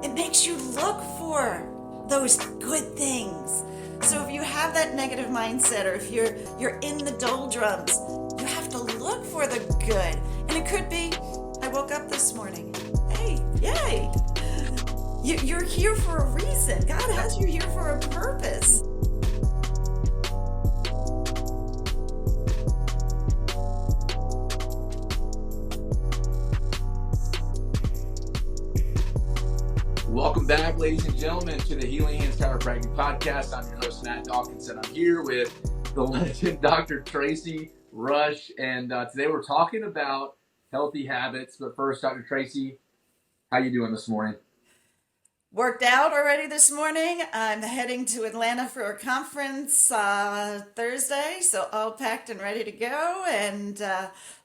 It makes you look for those good things. So if you have that negative mindset, or if you're in the doldrums, you have to look for the good. And it could be, I woke up this morning. Hey, yay! You're here for a reason. God has you here for a purpose. Welcome back, ladies and gentlemen, to the Healing Hands Chiropractic Podcast. I'm your host, Dawkinson. I'm here with the legend, Dr. Tracy Rush, and today we're talking about healthy habits. But first, Dr. Tracy, how you doing this morning? Worked out already this morning. I'm heading to Atlanta for a conference Thursday, so all packed and ready to go, and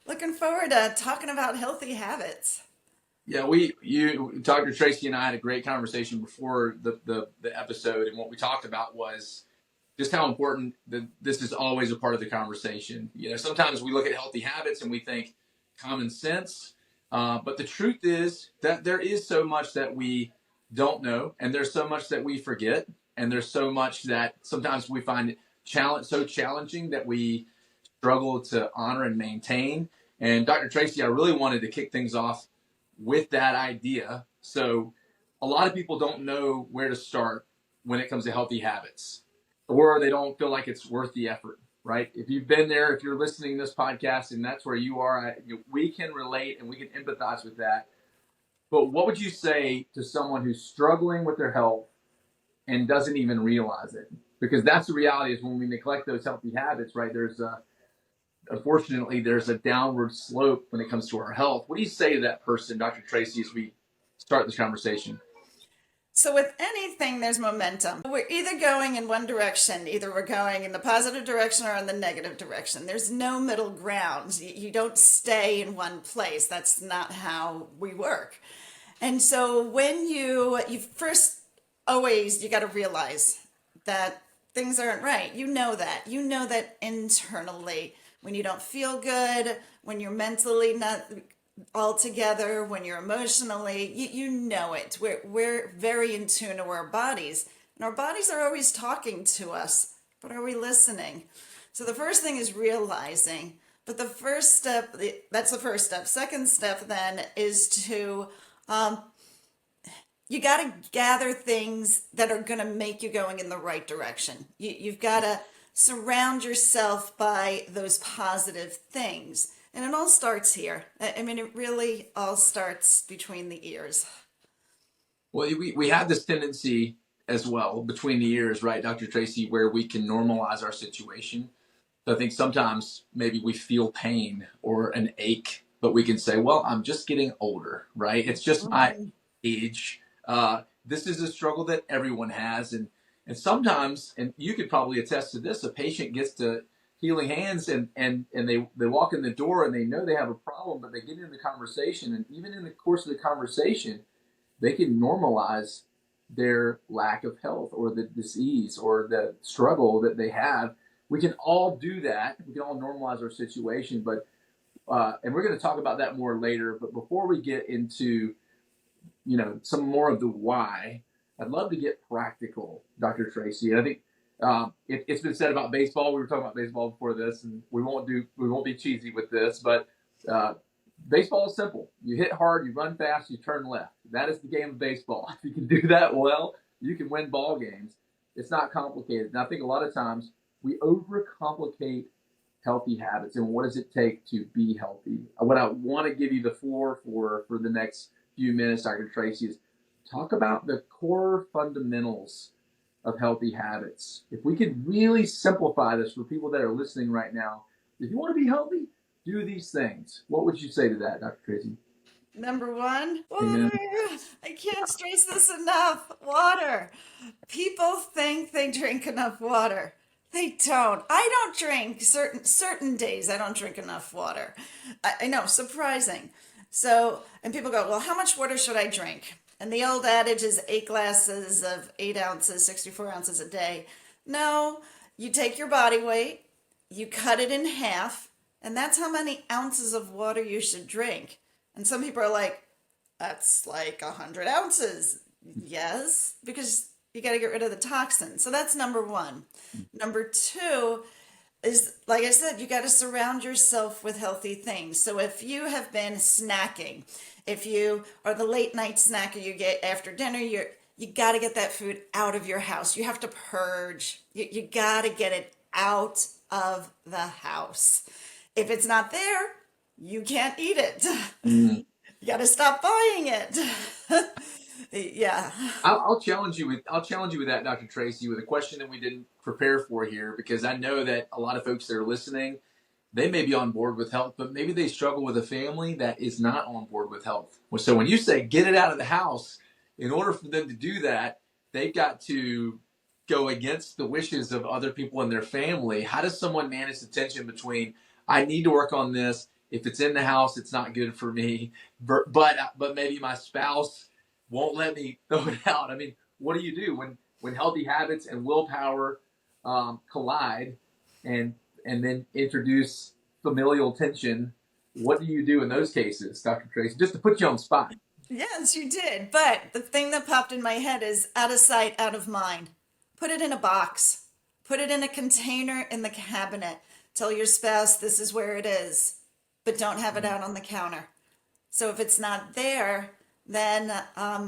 looking forward to talking about healthy habits. Yeah, Dr. Tracy and I had a great conversation before the episode, and what we talked about was just how important this is always a part of the conversation. You know, sometimes we look at healthy habits and we think common sense, but the truth is that there is so much that we don't know, and there's so much that we forget, and there's so much that sometimes we find it so challenging that we struggle to honor and maintain. And Dr. Tracy, I really wanted to kick things off with that idea. So a lot of people don't know where to start when it comes to healthy habits, or they don't feel like it's worth the effort, right? If you've been there, if you're listening to this podcast and that's where you are, we can relate and we can empathize with that. But what would you say to someone who's struggling with their health and doesn't even realize it? Because that's the reality, is when we neglect those healthy habits, right? Unfortunately, there's a downward slope when it comes to our health. What do you say to that person, Dr. Tracy, as we start this conversation? So with anything, there's momentum. We're either going in one direction, either we're going in the positive direction or in the negative direction. There's no middle ground. You don't stay in one place. That's not how we work. And so when you first always, you got to realize that things aren't right. You know that internally, when you don't feel good, when you're mentally not all together, when you're emotionally, you know it. We're very in tune to our bodies, and our bodies are always talking to us, but are we listening? So the first thing is realizing, but the first step, that's the first step. Second step then is to, you got to gather things that are going to make you going in the right direction. You've got to surround yourself by those positive things. And it all starts here. I mean, it really all starts between the ears. Well, we have this tendency as well between the ears, right, Dr. Tracy, where we can normalize our situation. So I think sometimes maybe we feel pain or an ache, but we can say, well, I'm just getting older, right? It's just my age. This is a struggle that everyone has. And sometimes, and you could probably attest to this, a patient gets to Healing Hands and they walk in the door and they know they have a problem, but they get into the conversation, and even in the course of the conversation, they can normalize their lack of health or the disease or the struggle that they have. We can all do that. We can all normalize our situation, but and we're going to talk about that more later. But before we get into some more of the why, I'd love to get practical, Dr. Tracy. And I think it's been said about baseball. We were talking about baseball before this, and we won't be cheesy with this, but baseball is simple. You hit hard, you run fast, you turn left. That is the game of baseball. If you can do that well, you can win ball games. It's not complicated. And I think a lot of times we overcomplicate healthy habits and what does it take to be healthy. What I want to give you the floor for the next few minutes, Dr. Tracy, is talk about the core fundamentals of healthy habits. If we could really simplify this for people that are listening right now, if you want to be healthy, do these things. What would you say to that, Dr. Tracy? Number one, water. I can't stress this enough. Water. People think they drink enough water. They don't. I don't drink certain days. I don't drink enough water. I know, surprising. So, and people go, well, how much water should I drink? And the old adage is 8 glasses of 8 ounces, 64 ounces a day. No, you take your body weight, you cut it in half, and that's how many ounces of water you should drink. And some people are like, that's like 100 ounces. Yes, because you got to get rid of the toxin. So that's number one. Number two is, like I said, you got to surround yourself with healthy things. So if you have been snacking, if you are the late night snacker you get after dinner, you got to get that food out of your house. You have to purge. You got to get it out of the house. If it's not there, you can't eat it. Mm. You got to stop buying it. Yeah. I'll challenge you with that, Dr. Tracy, with a question that we didn't prepare for here, because I know that a lot of folks that are listening, they may be on board with health, but maybe they struggle with a family that is not on board with health. So when you say get it out of the house, in order for them to do that, they've got to go against the wishes of other people in their family. How does someone manage the tension between, I need to work on this, if it's in the house, it's not good for me, but maybe my spouse won't let me throw it out? I mean, what do you do when healthy habits and willpower collide and then introduce familial tension? What do you do in those cases, Dr. Tracy? Just to put you on the spot. Yes, you did. But the thing that popped in my head is out of sight, out of mind. Put it in a box. Put it in a container in the cabinet. Tell your spouse this is where it is, but don't have it out on the counter. So if it's not there, then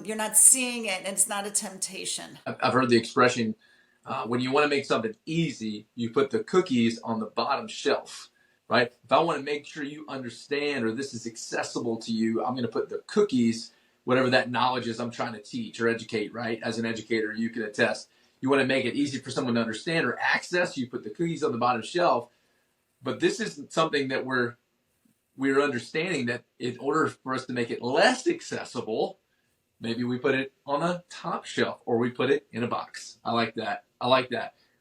you're not seeing it and it's not a temptation. I've heard the expression, when you want to make something easy, you put the cookies on the bottom shelf, right? If I want to make sure you understand or this is accessible to you, I'm going to put the cookies, whatever that knowledge is I'm trying to teach or educate, right? As an educator, you can attest. You want to make it easy for someone to understand or access, you put the cookies on the bottom shelf. But this isn't something that we're understanding, that in order for us to make it less accessible, maybe we put it on the top shelf or we put it in a box. I like that.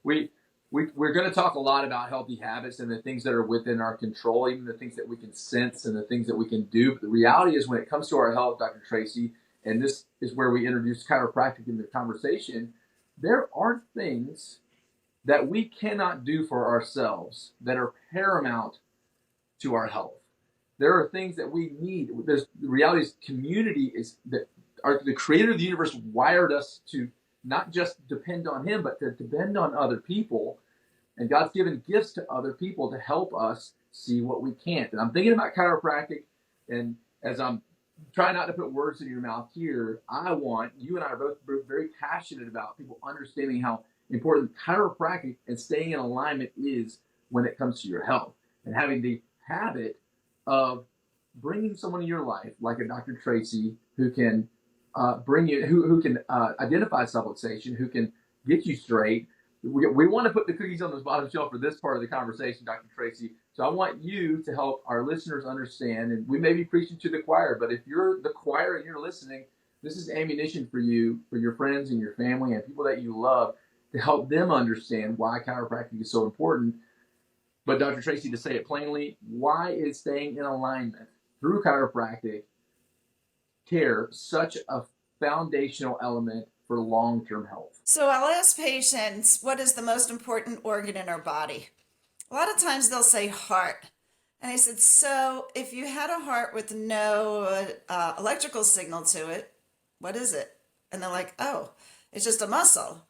We're going to talk a lot about healthy habits and the things that are within our control, even the things that we can sense and the things that we can do. But the reality is, when it comes to our health, Dr. Tracy, and this is where we introduce chiropractic in the conversation, there are things that we cannot do for ourselves that are paramount to our health. There are things that we need. The reality is, community is that the creator of the universe wired us to not just depend on him, but to depend on other people. And God's given gifts to other people to help us see what we can't. And I'm thinking about chiropractic, and as I'm trying not to put words in your mouth here, I want, you and I are both very passionate about people understanding how important chiropractic and staying in alignment is when it comes to your health. And having the habit of bringing someone in your life, like a Dr. Tracy, who can bring you, who can identify subluxation, who can get you straight. We want to put the cookies on the bottom shelf for this part of the conversation, Dr. Tracy. So I want you to help our listeners understand, and we may be preaching to the choir, but if you're the choir and you're listening, this is ammunition for you, for your friends and your family and people that you love, to help them understand why chiropractic is so important. But Dr. Tracy, to say it plainly, why is staying in alignment through chiropractic care such a foundational element for long-term health? So I'll ask patients, what is the most important organ in our body? A lot of times they'll say heart. And I said, so if you had a heart with no electrical signal to it, what is it? And they're like, oh, it's just a muscle.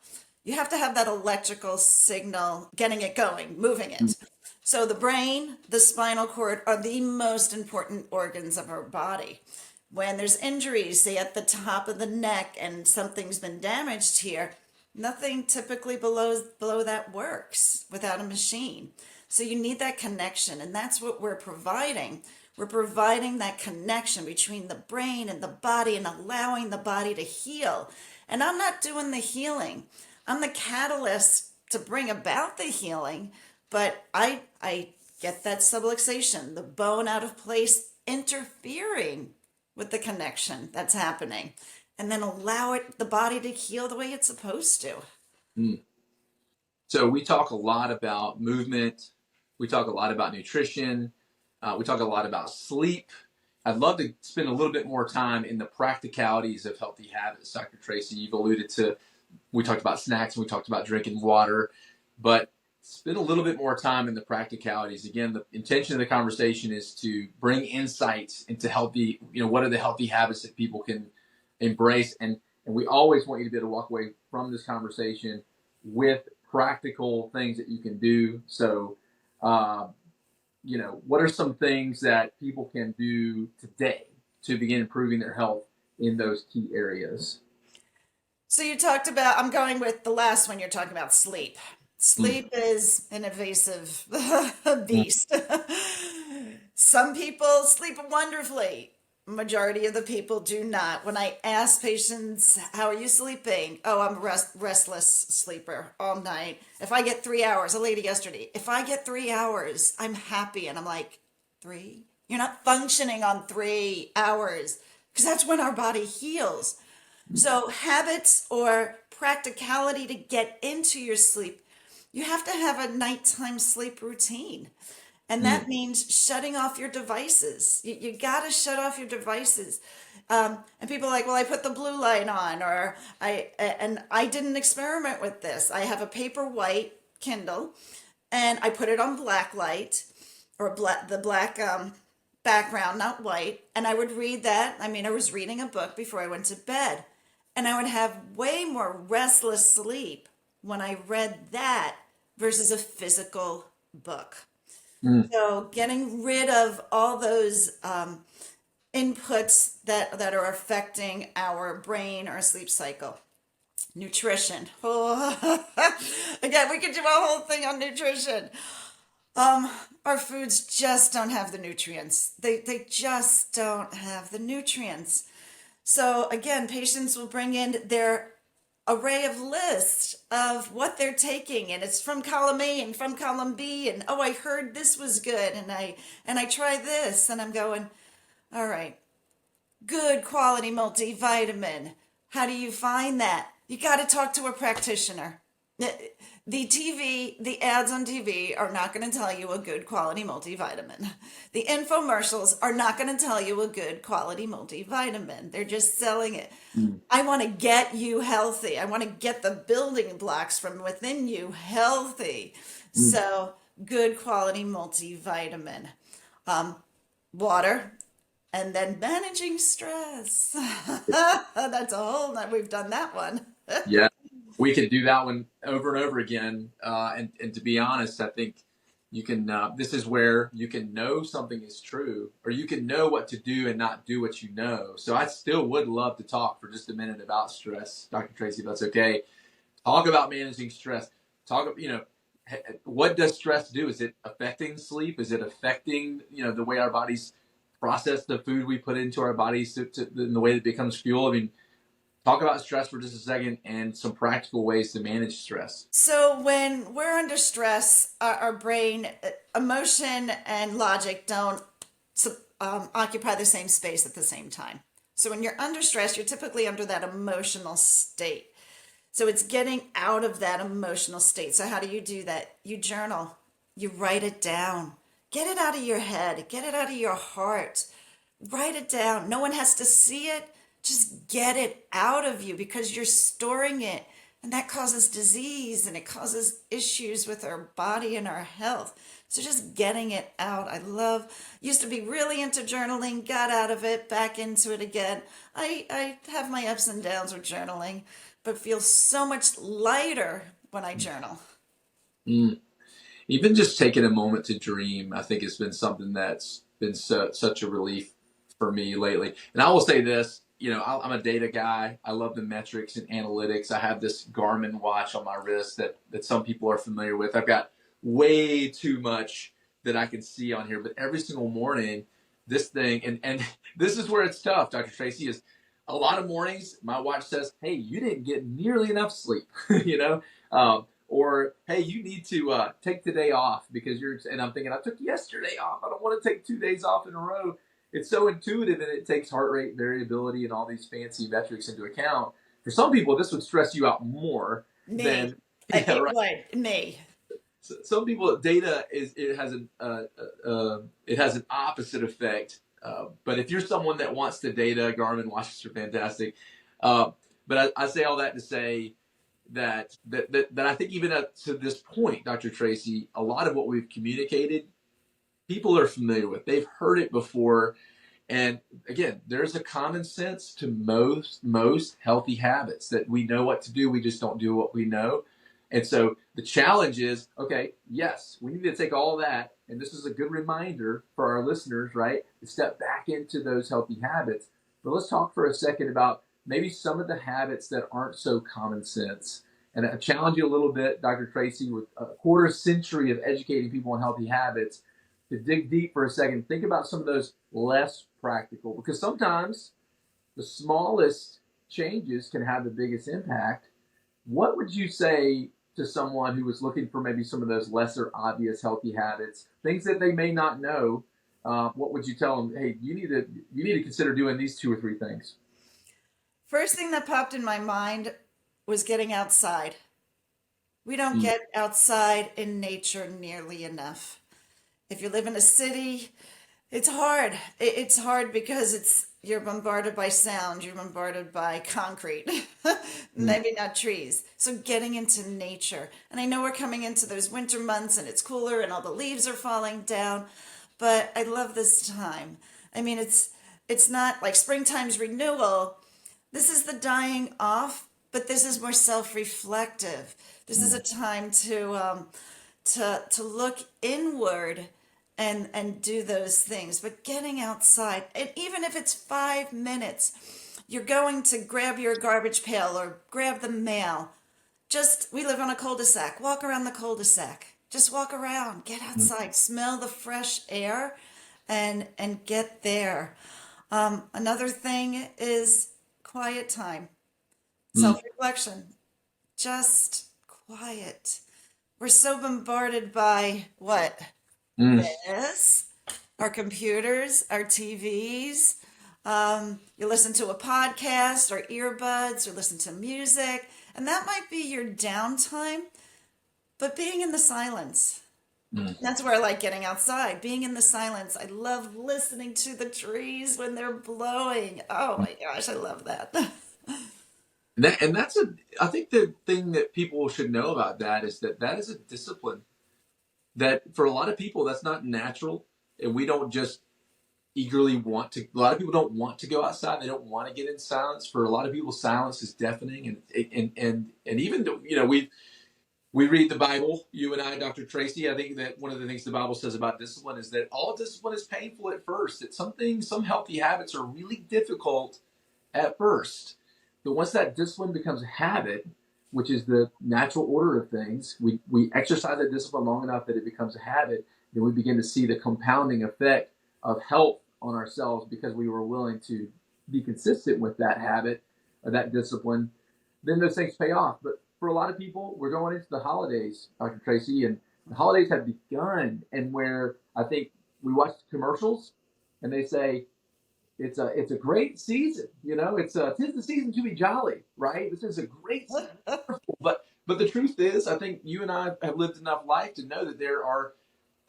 You have to have that electrical signal, getting it going, moving it. So the brain, the spinal cord are the most important organs of our body. When there's injuries, say at the top of the neck, and something's been damaged here, nothing typically below that works without a machine. So you need that connection, and that's what we're providing. We're providing that connection between the brain and the body and allowing the body to heal. And I'm not doing the healing. I'm the catalyst to bring about the healing, but I get that subluxation, the bone out of place, interfering with the connection that's happening, and then allow the body to heal the way it's supposed to. So we talk a lot about movement. We talk a lot about nutrition. We talk a lot about sleep. I'd love to spend a little bit more time in the practicalities of healthy habits, Dr. Tracy. You've alluded to, we talked about snacks, and we talked about drinking water, but spend a little bit more time in the practicalities. Again, the intention of the conversation is to bring insights into healthy, what are the healthy habits that people can embrace. And And we always want you to be able to walk away from this conversation with practical things that you can do. So, what are some things that people can do today to begin improving their health in those key areas? So you talked about, I'm going with the last one, you're talking about sleep. Mm, Sleep is an invasive mm, beast. Some people sleep wonderfully. Majority of the people do not. When I ask patients, how are you sleeping? Oh, I'm a restless sleeper all night. If I get 3 hours, a lady yesterday, if I get 3 hours, I'm happy. And I'm like, three? You're not functioning on 3 hours because that's when our body heals. So, habits or practicality to get into your sleep, you have to have a nighttime sleep routine. And mm, that means shutting off your devices. You got to shut off your devices. And people are like, well, I put the blue light on, or I didn't experiment with this. I have a paper white Kindle and I put it on black light or the black background, not white. And I would read that. I mean, I was reading a book before I went to bed. And I would have way more restless sleep when I read that versus a physical book. mm. So getting rid of all those inputs that are affecting our brain or sleep cycle. Nutrition. Oh, again, we could do a whole thing on nutrition. Our foods just don't have the nutrients. They just don't have the nutrients. So again, patients will bring in their array of lists of what they're taking, and it's from column A and from column B, and oh, I heard this was good, and I try this, and I'm going, all right, good quality multivitamin. How do you find that? You got to talk to a practitioner. The ads on TV are not going to tell you a good quality multivitamin. The infomercials are not going to tell you a good quality multivitamin. They're just selling it. Mm, I want to get you healthy. I want to get the building blocks from within you healthy. mm. So, good quality multivitamin, water, and then managing stress. That's a whole lot. We've done that one. Yeah, we could do that one over and over again. And to be honest, I think you can. This is where you can know something is true, or you can know what to do and not do what you know. So I still would love to talk for just a minute about stress, Dr. Tracy, if that's okay. Talk about managing stress. Talk, what does stress do? Is it affecting sleep? Is it affecting, the way our bodies process the food we put into our bodies in the way that it becomes fuel? I mean, talk about stress for just a second and some practical ways to manage stress. So when we're under stress, our brain, emotion and logic don't occupy the same space at the same time. So when you're under stress, you're typically under that emotional state. So it's getting out of that emotional state. So how do you do that? You journal, you write it down, get it out of your head, get it out of your heart, write it down. No one has to see it. Just get it out of you because you're storing it. And that causes disease and it causes issues with our body and our health. So just getting it out. Used to be really into journaling, got out of it, back into it again. I have my ups and downs with journaling, but feel so much lighter when I journal. Mm. Even just taking a moment to dream, I think has been something that's been such a relief for me lately. And I will say this, I'm a data guy. I love the metrics and analytics. I have this Garmin watch on my wrist that some people are familiar with. I've got way too much that I can see on here, but every single morning, this thing, and this is where it's tough, Dr. Tracy, is a lot of mornings my watch says, hey, you didn't get nearly enough sleep, or hey, you need to take the day off because and I'm thinking, I took yesterday off. I don't want to take 2 days off in a row. It's so intuitive and it takes heart rate variability and all these fancy metrics into account. For some people, this would stress you out more Me. than, yeah, It right. would. Me. So some people, data it has an opposite effect. But if you're someone that wants the data, Garmin watches are fantastic. But I say all that to say that I think even up to this point, Dr. Tracy, a lot of what we've communicated, people are familiar with. They've heard it before. And again, there's a common sense to most healthy habits that we know what to do. We just don't do what we know. And so the challenge is, okay, yes, we need to take all that. And this is a good reminder for our listeners, right? To step back into those healthy habits. But let's talk for a second about maybe some of the habits that aren't so common sense. And I challenge you a little bit, Dr. Tracy, with a quarter century of educating people on healthy habits, to dig deep for a second. Think about some of those less practical, because sometimes the smallest changes can have the biggest impact. What would you say to someone who was looking for maybe some of those lesser obvious healthy habits, things that they may not know? What would you tell them? Hey, you need to consider doing these 2 or 3 things. First thing that popped in my mind was getting outside. We don't get outside in nature nearly enough. If you live in a city, it's hard. It's hard because you're bombarded by sound, you're bombarded by concrete, maybe not trees. So getting into nature. And I know we're coming into those winter months and it's cooler and all the leaves are falling down, but I love this time. I mean, it's not like springtime's renewal. This is the dying off, but this is more self-reflective. This is a time to look inward and do those things. But getting outside, and even if it's 5 minutes, you're going to grab your garbage pail or grab the mail. We live on a cul-de-sac. Walk around the cul-de-sac. Just walk around, get outside, smell the fresh air, and get there. Another thing is quiet time, self-reflection, just quiet. We're so bombarded by what? This, our computers, our TVs. You listen to a podcast or earbuds or listen to music, and that might be your downtime, but being in the silence. That's where I like getting outside, being in the silence. I love listening to the trees when they're blowing. Oh my gosh, I love that. I think the thing that people should know about that is that is a discipline that for a lot of people, that's not natural. And we don't just eagerly want to, a lot of people don't want to go outside. They don't want to get in silence. For a lot of people, silence is deafening. And even, we read the Bible, you and I, Dr. Tracy. I think that one of the things the Bible says about discipline is that all discipline is painful at first. That some healthy habits are really difficult at first. But once that discipline becomes a habit, which is the natural order of things, we exercise that discipline long enough that it becomes a habit, then we begin to see the compounding effect of health on ourselves because we were willing to be consistent with that habit or that discipline. Then those things pay off. But for a lot of people, we're going into the holidays, Dr. Tracy, and the holidays have begun, and where I think we watch commercials and they say, it's a great season, it's 'tis the season to be jolly, right? This is a great season. But the truth is, I think you and I have lived enough life to know that there are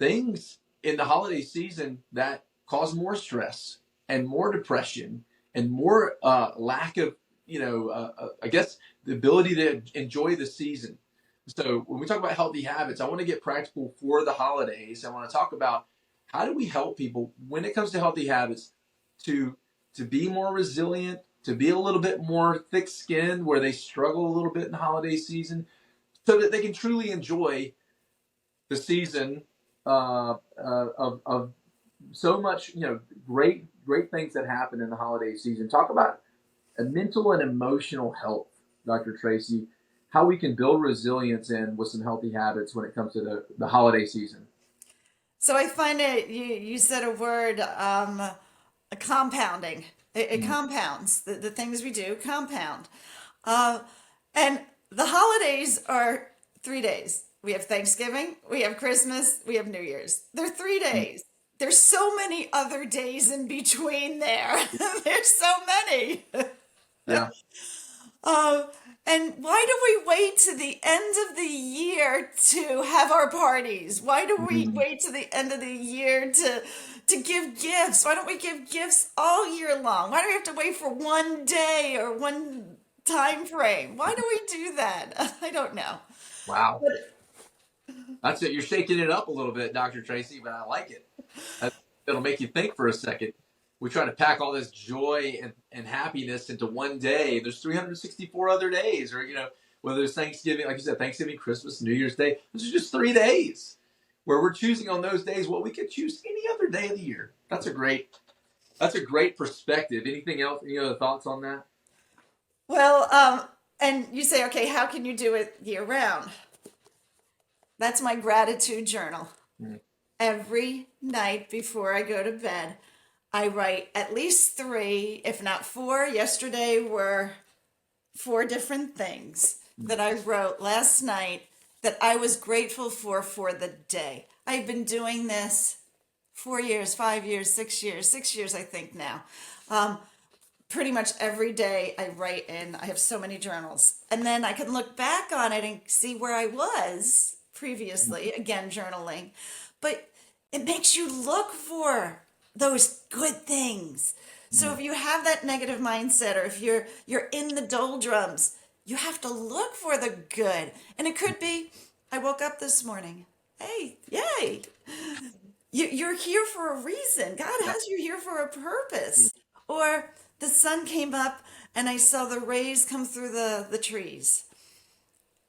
things in the holiday season that cause more stress and more depression and more lack of, I guess, the ability to enjoy the season. So when we talk about healthy habits, I want to get practical for the holidays. I want to talk about how do we help people when it comes to healthy habits to be more resilient, to be a little bit more thick-skinned where they struggle a little bit in the holiday season, so that they can truly enjoy the season of so much, great things that happen in the holiday season. Talk about a mental and emotional health, Dr. Tracy, how we can build resilience in with some healthy habits when it comes to the holiday season. So I find you said a word, compounding. It compounds. The things we do compound. And the holidays are 3 days. We have Thanksgiving, we have Christmas, we have New Year's. They're 3 days. There's so many other days in between there. There's so many. Yeah. And why do we wait to the end of the year to have our parties? Why do we wait to the end of the year to give gifts? Why don't we give gifts all year long? Why do we have to wait for one day or one time frame? Why do we do that? I don't know. Wow. That's it. You're shaking it up a little bit, Dr. Tracy, but I like it. It'll make you think for a second. we try to pack all this joy and happiness into one day. There's 364 other days, or, whether it's Thanksgiving, like you said, Thanksgiving, Christmas, New Year's Day. This is just 3 days where we're choosing on those days what we could choose any other day of the year. That's a great perspective. Anything else? Any other thoughts on that? Well, and you say, okay, how can you do it year round? That's my gratitude journal. Mm. Every night before I go to bed, I write at least 3, if not 4. Yesterday were 4 different things that I wrote last night that I was grateful for the day. I've been doing this 4 years, 5 years, 6 years, 6 years, I think now. Pretty much every day I write in. I have so many journals. And then I can look back on it and see where I was previously, again, journaling. But it makes you look for those good things. So if you have that negative mindset, or if you're in the doldrums, you have to look for the good. And it could be, I woke up this morning. Hey, yay. You're here for a reason. God has you here for a purpose. Or the sun came up and I saw the rays come through the trees.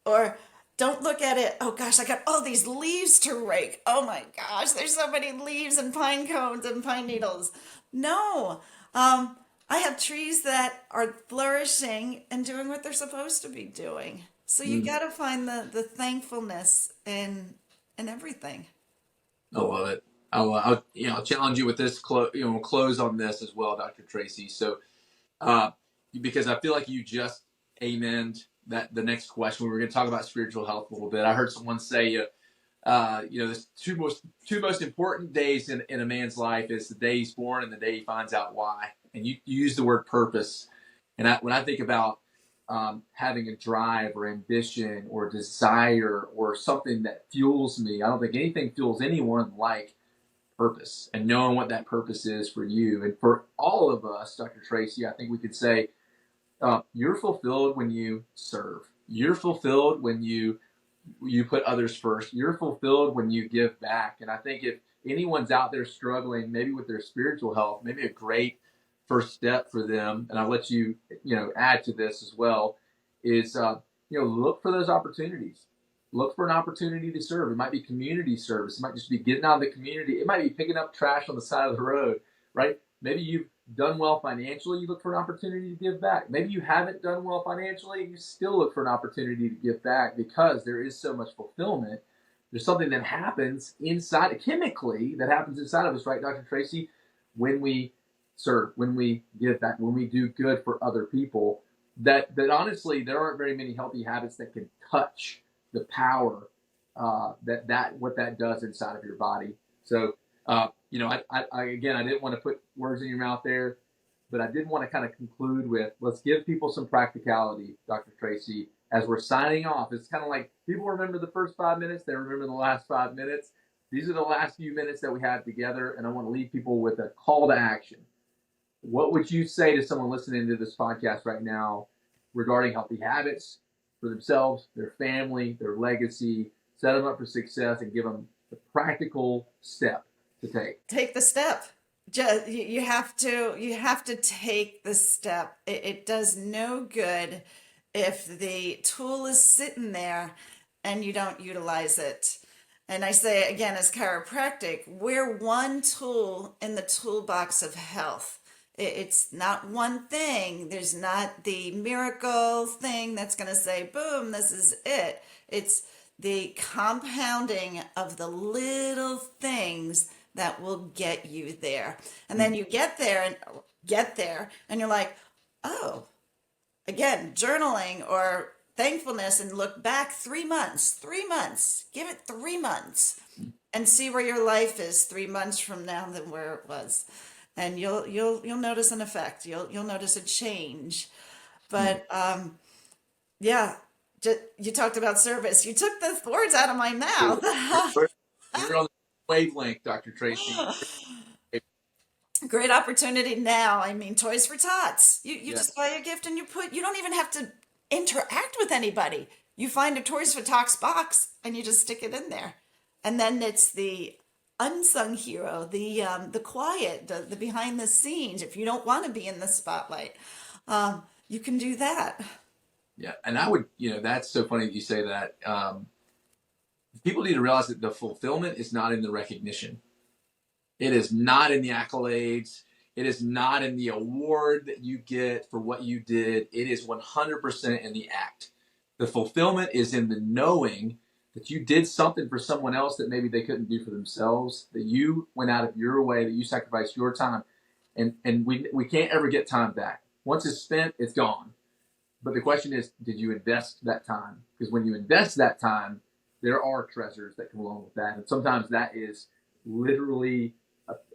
Or don't look at it, oh gosh, I got all these leaves to rake. Oh my gosh, there's so many leaves and pine cones and pine needles. No, I have trees that are flourishing and doing what they're supposed to be doing. So you got to find the thankfulness in everything. I love it. I'll challenge you with this. Close on this as well, Dr. Tracy. So, because I feel like you just amened that the next question. We were going to talk about spiritual health a little bit. I heard someone say, the two most important days in a man's life is the day he's born and the day he finds out why. And you use the word purpose. And when I think about having a drive or ambition or desire or something that fuels me, I don't think anything fuels anyone like purpose, and knowing what that purpose is for you. And for all of us, Dr. Tracy, I think we could say, you're fulfilled when you serve. You're fulfilled when you put others first. You're fulfilled when you give back. And I think if anyone's out there struggling, maybe with their spiritual health, maybe a great first step for them, and I'll let you, add to this as well, is, look for those opportunities. Look for an opportunity to serve. It might be community service. It might just be getting out in the community. It might be picking up trash on the side of the road, right? Maybe you've done well financially. You look for an opportunity to give back. Maybe you haven't done well financially. You still look for an opportunity to give back, because there is so much fulfillment. There's something that happens inside, chemically, that happens inside of us, right, Dr. Tracy? When we serve, when we give back, when we do good for other people, that honestly, there aren't very many healthy habits that can touch the power what that does inside of your body. So, I didn't want to put words in your mouth there, but I did want to kind of conclude with, let's give people some practicality, Dr. Tracy, as we're signing off. It's kind of like people remember the first 5 minutes, they remember the last 5 minutes. These are the last few minutes that we have together, and I want to leave people with a call to action. What would you say to someone listening to this podcast right now regarding healthy habits for themselves, their family, their legacy, set them up for success, and give them the practical step to take? Take the step. You have to take the step. It does no good if the tool is sitting there and you don't utilize it. And I say again, as chiropractic, we're one tool in the toolbox of health. It's not one thing. There's not the miracle thing that's going to say, boom, this is it. It's the compounding of the little things that will get you there. And then you get there and you're like, oh, again, journaling or thankfulness, and look back 3 months, give it 3 months and see where your life is 3 months from now than where it was. And you'll notice an effect. You'll notice a change. But you talked about service. You took the words out of my mouth. You're on the wavelength, Dr. Tracy. Great opportunity now. I mean, Toys for Tots. You just buy a gift and you don't even have to interact with anybody. You find a Toys for Tots box and you just stick it in there. And then it's the unsung hero, the quiet, the behind the scenes. If you don't want to be in the spotlight, you can do that. Yeah, and I would, that's so funny that you say that. People need to realize that the fulfillment is not in the recognition. It is not in the accolades. It is not in the award that you get for what you did. It is 100% in the act. The fulfillment is in the knowing that you did something for someone else that maybe they couldn't do for themselves, that you went out of your way, that you sacrificed your time. And we can't ever get time back. Once it's spent, it's gone. But the question is, did you invest that time? Because when you invest that time, there are treasures that come along with that. And sometimes that is literally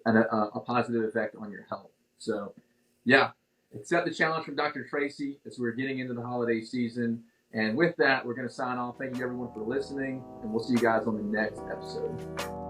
a positive effect on your health. So, yeah, accept the challenge from Dr. Tracy as we're getting into the holiday season. And with that, we're going to sign off. Thank you, everyone, for listening. And we'll see you guys on the next episode.